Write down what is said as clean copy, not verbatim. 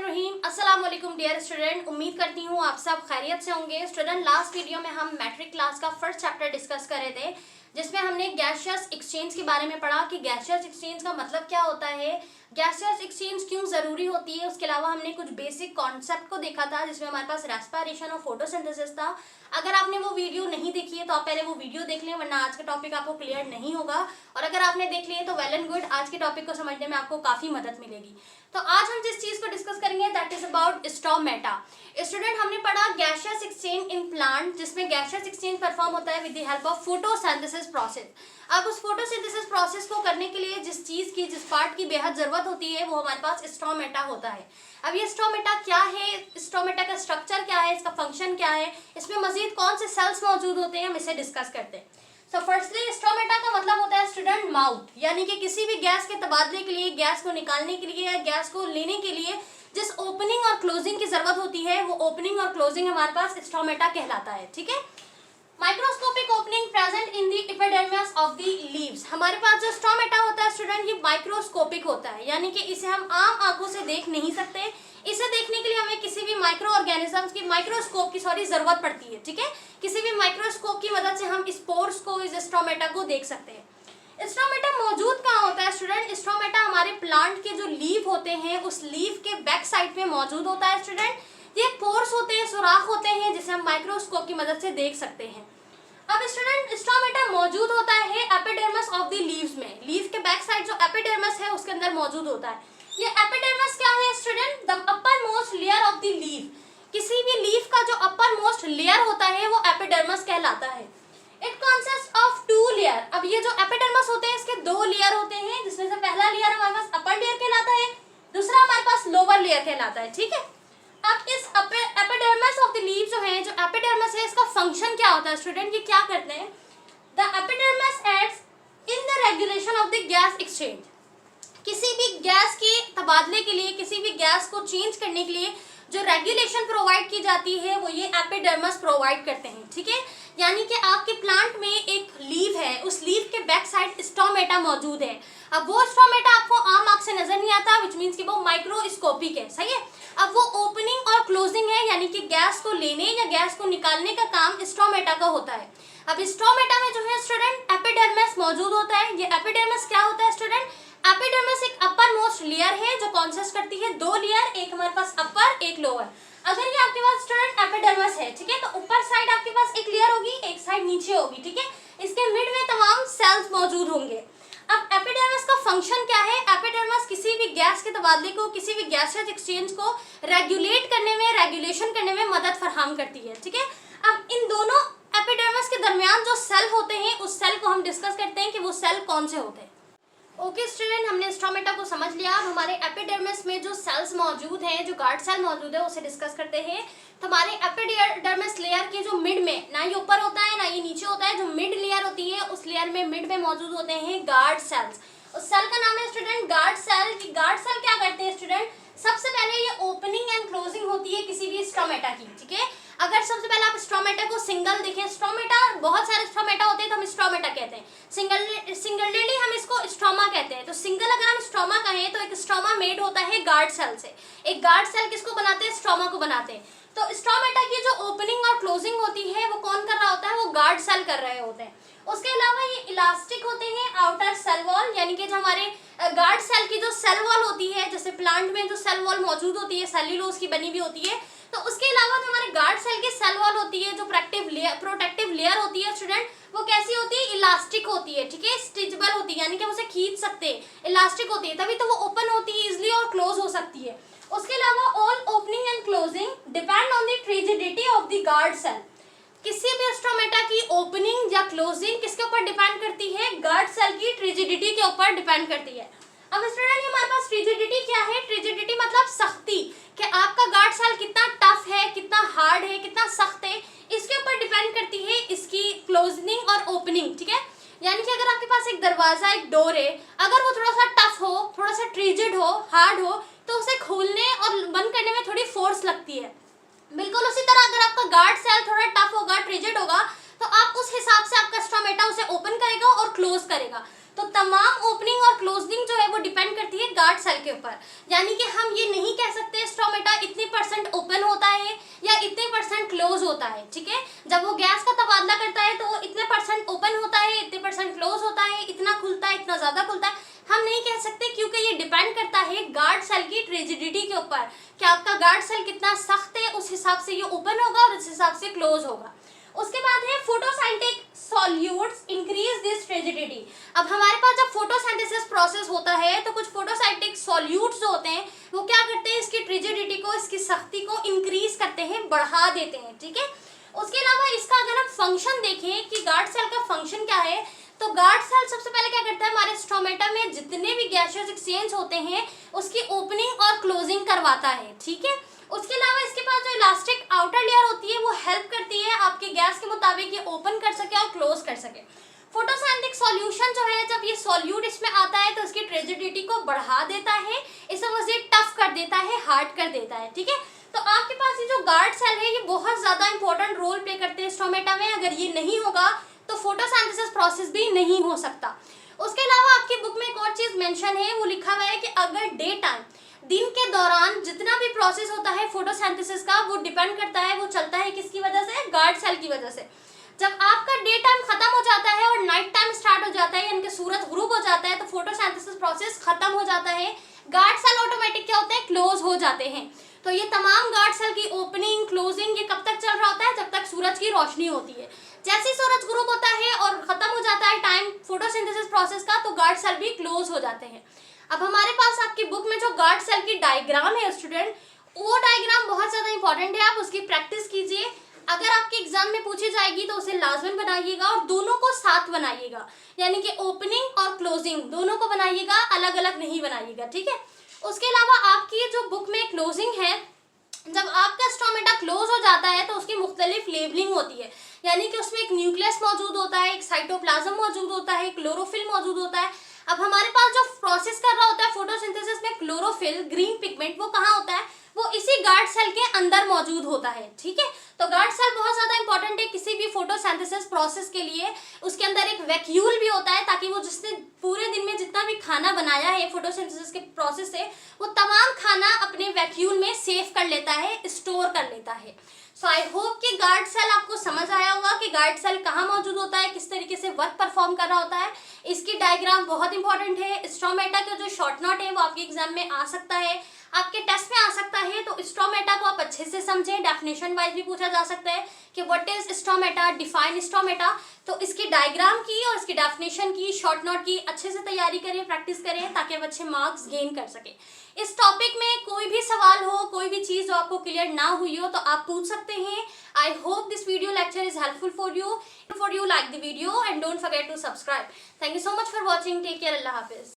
बिस्मिल्लाहिर्रहमानिर्रहीम। अस्सलाम वालेकुम डियर स्टूडेंट, उम्मीद करती हूँ आप सब खैरियत से होंगे। स्टूडेंट, लास्ट वीडियो में हम मैट्रिक क्लास का फर्स्ट चैप्टर डिस्कस कर रहे थे, जिसमें हमने गैसियस एक्सचेंज के बारे में पढ़ा कि गैसियस एक्सचेंज का मतलब क्या होता है, गैसियस एक्सचेंज क्यों ज़रूरी होती है। उसके अलावा हमने कुछ बेसिक कॉन्सेप्ट को देखा था, जिसमें हमारे पास रेस्पिरेशन और फोटोसिंथेसिस था। अगर आपने वो वीडियो नहीं देखी है तो आप पहले वो वीडियो देख लें, वरना आज का टॉपिक आपको क्लियर नहीं होगा। और अगर आपने देख लिया तो वेल एंड गुड, आज के टॉपिक को समझने में आपको काफ़ी मदद मिलेगी। तो आज हम जिस चीज़ को डिस्कस करेंगे that is about stomata. Student, हमने पढ़ा गैसियस एक्सचेंज इन प्लांट, जिसमें गैसियस एक्सचेंज परफॉर्म होता है with the help of photosynthesis process. अब उस फोटोसिंथेसिस प्रोसेस को करने के लिए जिस पार्ट की बेहद ज़रूरत होती है वो हमारे पास स्टोमेटा होता है। अब ये स्टोमेटा क्या है, स्टोमेटा का स्ट्रक्चर क्या है, इसका फंक्शन क्या है, इसमें मजीद कौन से सेल्स मौजूद होते हैं, हम इसे डिस्कस करते हैं। तो फर्स्टली स्टोमेटा का मतलब होता है स्टूडेंट माउथ, यानी कि किसी भी गैस के तबादले के लिए, गैस को निकालने के लिए या गैस को लेने के लिए जिस ओपनिंग और क्लोजिंग की जरूरत होती है वो ओपनिंग और क्लोजिंग हमारे पास स्टोमेटा कहलाता है। ठीक है, microscopic opening present in the epidermis of the leaves. हमारे पास जो स्टोमेटा होता है स्टूडेंट, ये माइक्रोस्कोपिक होता है, यानी कि इसे हम आम आंखों से देख नहीं सकते। इसे देखने के लिए हमें किसी भी माइक्रो ऑर्गेनिजम्स की माइक्रोस्कोप की जरूरत पड़ती है। ठीक है, किसी भी माइक्रोस्कोप की मदद से हम स्पोर्स को, इस स्टोमेटा को देख सकते हैं। स्टोमेटा मौजूद कहाँ होता है स्टूडेंट? स्टोमेटा हमारे प्लांट के जो लीफ होते हैं उस लीफ के बैक साइड में मौजूद होता है स्टूडेंट। ये पोर्स होते हैं, सुराख होते हैं, जिसे हम माइक्रोस्कोप की मदद से देख सकते हैं। अब स्टूडेंट, स्टोमेटा मौजूद होता है एपिडर्मिस ऑफ द लीव्स में। लीफ के बैक साइड जो एपिडर्मिस है उसके अंदर मौजूद होता है। ये एपिडर्मिस क्या है student? The upper most layer of the leaf. किसी भी लीफ का जो अपर मोस्ट लेयर होता है वो एपिडर्मिस कहलाता है। It consist of 2 layer. अब ये जो एपिडर्मिस होते हैं इसके 2 लेयर होते हैं, जिसमें से पहला लेयर हमारे पास अपर लेयर कहलाता है, दूसरा हमारे पास लोअर लेयर कहलाता है। ठीक है, अब इस एपिडर्मिस ऑफ द लीफ जो है, जो एपिडर्मिस है, इसका फंक्शन क्या होता है स्टूडेंट? ये क्या करते हैं? The epidermis acts in the regulation of the gas exchange. किसी भी गैस के तबादले के लिए, किसी भी गैस को चेंज करने के लिए जो रेगुलेशन प्रोवाइड की जाती है वो ये एपिडर्मिस प्रोवाइड करते हैं। ठीक है, यानी कि आपके प्लांट में एक लीफ है, उस लीफ के बैक साइड स्टोमेटा मौजूद है। अब वो स्टोमेटा आपको आम आंख से नजर नहीं आता, विच मीन्स कि वो माइक्रोस्कोपिक है। सही है, अब वो ओपनिंग और क्लोजिंग है, यानी कि गैस को लेने या गैस को निकालने का काम स्टोमेटा का होता है। अब स्टोमेटा में जो है स्टूडेंट एपिडर्मिस मौजूद होता है। ये एपिडर्मिस क्या होता है स्टूडेंट? एपिडर्मिस एक अपर मोस्ट लेयर है जो कंसिस्ट करती है 2 लेयर, एक हमारे पास अपर, एक लोअर। अगर ये आपके पास स्टूडेंट एपिडर्मिस है, ठीक है, तो ऊपर साइड आपके पास एक लेयर होगी, एक साइड नीचे होगी। ठीक है, इसके मिड में तमाम सेल्स मौजूद होंगे। अब एपिडर्मिस का फंक्शन क्या है? एपिडर्मिस किसी भी गैस के तबादले को, किसी भी गैसियस एक्सचेंज को रेगुलेट करने में, रेगुलेशन करने में मदद फराहम करती है। ठीक है, अब इन दोनों एपिडर्मिस के दरमियान जो सेल होते हैं उस सेल को हम डिस्कस करते हैं कि वो सेल कौन से होते हैं। ओके स्टूडेंट, हमने स्टोमेटा को समझ लिया। अब हमारे एपिडर्मिस में जो सेल्स मौजूद हैं, जो गार्ड सेल मौजूद है, उसे डिस्कस करते हैं। तो हमारे एपिडर्मिस लेयर के जो मिड में, ना ये ऊपर होता है ना ये नीचे होता है, जो मिड लेयर होती है उस लेयर में मिड में मौजूद होते हैं गार्ड सेल्स। उस सेल का नाम है student guard cell. Guard cell क्या करते हैं स्टूडेंट? सबसे पहले ये ओपनिंग एंड क्लोजिंग होती है किसी भी स्टोमेटा की। ठीक है, अगर सबसे पहले आप स्टोमेटा को सिंगल देखें, स्टोमेटा बहुत सारे स्टोमेटा होते हैं तो हम स्टोमेटा कहते हैं, सिंगलली हम इसको स्ट्रोमा कहते हैं। तो सिंगल अगर हम स्ट्रोमा कहें तो एक स्ट्रोमा मेड होता है गार्ड सेल से। एक गार्ड सेल किसको बनाते हैं? स्ट्रोमा को बनाते हैं। तो स्टोमेटा की जो ओपनिंग और क्लोजिंग होती है वो कौन कर रहा होता है? वो गार्ड सेल कर रहे होते हैं। उसके अलावा ये इलास्टिक होते हैं आउटर सेल वॉल, यानी कि जो हमारे गार्ड सेल की जो सेल वॉल होती है, जैसे प्लांट में जो सेल वॉल मौजूद होती है सेल्यूलोज की बनी हुई होती है, तो उसके अलावा जो हमारे गार्ड सेल की सेल वॉल होती है, जो प्रोटेक्टिव लेयर होती है स्टूडेंट, वो कैसी होती है? इलास्टिक होती है। ठीक है, स्ट्रेचेबल होती है, यानी कि हम उसे खींच सकते हैं, इलास्टिक होती है, तभी तो वो ओपन होती है इजिली और क्लोज हो सकती है। उसके अलावा all opening and closing depend on the rigidity of the guard cell. किसी भी स्टोमेटा की ओपनिंग या क्लोजिंग किसके ऊपर डिपेंड करती है? गार्ड सेल की रिजिडिटी के ऊपर डिपेंड करती है। अब स्टूडेंट, हमारे पास रिजिडिटी क्या है? रिजिडिटी मतलब सख्ती, कि आपका गार्ड सेल कितना टफ है, कितना हार्ड है, कितना सख्त है, इसके ऊपर डिपेंड करती है इसकी क्लोजिंग और ओपनिंग। ठीक है, यानी कि अगर आपके पास एक दरवाजा, एक डोर है, अगर वो थोड़ा सा टफ हो, थोड़ा सा रिजिड हो, हार्ड हो, तो उसे खोलने और बंद करने में थोड़ी फोर्स लगती है। बिल्कुल उसी तरह अगर आपका गार्ड सेल थोड़ा टफ होगा, रिजिड होगा, तो आप उस हिसाब से आपका स्टोमेटा उसे ओपन करेगा और क्लोज करेगा। तो तमाम ओपनिंग और क्लोजिंग जो है वो डिपेंड करती है गार्ड सेल के ऊपर। यानी कि हम ये नहीं कह सकते स्टोमेटा क्लोज होता है, ठीक है। जब वो गैस का तबादला करता है तो वो इतने परसेंट ओपन होता है, इतने परसेंट क्लोज होता है, इतना खुलता है, इतना ज्यादा खुलता है, हम नहीं कह सकते, क्योंकि ये डिपेंड करता है गार्ड सेल की रिजिडिटी के ऊपर कि आपका गार्ड सेल कितना सख्त है, उस हिसाब से ये ओपन होगा और उस हिसाब से क्लोज होगा। उसके बाद है photosynthetic solutes increase this rigidity. अब हमारे पास जब फोटोसिंथेसिस प्रोसेस होता है तो कुछ फोटोसिंथेटिक सॉल्यूट्स जो होते हैं वो क्या करते हैं, इसकी रिजिडिटी को, इसकी सख्ती को इंक्रीज करते हैं, बढ़ा देते हैं, ठीक है। उसके अलावा इसका अगर हम फंक्शन देखें कि गार्ड सेल का फंक्शन क्या है, तो गार्ड सेल सबसे पहले क्या करता है, हमारे स्टोमेटा में जितने भी गैसियस एक्सचेंज होते हैं उसकी ओपनिंग और क्लोजिंग करवाता है, ठीक है। उसके अलावा इसके पास जो इलास्टिक आउटर लेयर होती है वो हेल्प करती है आपके गैस के मुताबिक ये ओपन कर सके और क्लोज कर सके। फोटोसिंथेटिक सॉल्यूशन जो है, जब ये सॉल्यूट इसमें आता है तो इसकी रिजिडिटी को बढ़ा देता है, इसे मुझे टफ कर देता है, हार्ड कर देता है, ठीक है। तो आपके पास ये जो गार्ड सेल है ये बहुत ज्यादा इंपॉर्टेंट रोल प्ले करते हैं स्टोमेटा में। अगर ये नहीं होगा तो फोटोसिंथेसिस प्रोसेस भी नहीं हो सकता। उसके अलावा आपकी बुक में एक और चीज मेंशन है, वो लिखा हुआ है कि अगर डे टाइम, दिन के दौरान जितना भी प्रोसेस होता है फोटोसिंथेसिस का, वो डिपेंड करता है, वो चलता है किसकी वजह से, गार्ड सेल की वजह से। जब आपका डे टाइम खत्म हो जाता है और नाइट टाइम स्टार्ट हो जाता है, यानी कि सूरज गुरूब हो जाता है, तो फोटोसिंथेसिस प्रोसेस खत्म हो जाता है, गार्ड सेल ऑटोमेटिक क्या होते हैं, क्लोज हो जाते हैं। तो ये तमाम गार्ड सेल की ओपनिंग क्लोजिंग ये कब तक चल रहा होता है, जब तक सूरज की रोशनी होती है। जैसे ही सूरज गुरूब होता है और खत्म हो जाता है टाइम फोटोसिंथेसिस प्रोसेस का, तो गार्ड सेल भी क्लोज हो जाते हैं। अब हमारे पास आपकी बुक में जो गार्ड सेल की डायग्राम है स्टूडेंट, वो डायग्राम बहुत ज्यादा इंपॉर्टेंट है, आप उसकी प्रैक्टिस कीजिए। अगर आपके एग्जाम में पूछी जाएगी तो उसे लाजमन बनाइएगा और दोनों को साथ बनाइएगा, यानी कि ओपनिंग और क्लोजिंग दोनों को बनाइएगा, अलग अलग नहीं बनाइएगा, ठीक है। उसके अलावा आपकी जो बुक में क्लोजिंग है, जब आपका स्टोमेटा क्लोज हो जाता है तो उसकी मुख्तलिफ लेबलिंग होती है, यानी कि उसमें एक न्यूक्लियस मौजूद होता है, एक साइटोप्लाज्म मौजूद होता है, क्लोरोफिल मौजूद होता है। अब हमारे पास जो प्रोसेस कर रहा होता है फोटोसिंथेसिस में, क्लोरोफिल ग्रीन पिगमेंट, वो कहाँ होता है, वो इसी गार्ड सेल के अंदर मौजूद होता है, ठीक है। तो गार्ड सेल बहुत ज्यादा इंपॉर्टेंट है किसी भी फोटोसिंथेसिस प्रोसेस के लिए। उसके अंदर एक वैक्यूल भी होता है, ताकि वो जिसने पूरे दिन में जितना भी खाना बनाया है फोटोसिंथेसिस के प्रोसेस से, वो तमाम खाना अपने वैक्यूल में सेव कर लेता है, स्टोर कर लेता है। सो आई होप कि गार्ड सेल आपको समझ आया होगा कि गार्ड सेल कहाँ मौजूद होता है, किस तरीके से वर्क परफॉर्म कर रहा होता है। इसकी डायग्राम बहुत इंपॉर्टेंट है। स्टोमेटा का जो शॉर्ट नोट है वो आपके एग्जाम में आ सकता है, आपके टेस्ट में आ सकता है, तो स्टोमेटा को आप अच्छे से समझें। डेफिनेशन वाइज भी पूछा जा सकता है कि what is stomata, define stomata. तो इसकी डायग्राम की और इसकी डेफिनेशन की, शॉर्ट नोट की अच्छे से तैयारी करें, प्रैक्टिस करें, ताकि आप अच्छे मार्क्स गेन कर सकें। इस टॉपिक में कोई भी सवाल हो, कोई भी चीज़ जो आपको क्लियर ना हुई हो, तो आप पूछ सकते हैं। I hope this video lecture is helpful for you. Like the video and don't forget to subscribe. Thank you so much for watching. Take care. अल्लाह हाफिज।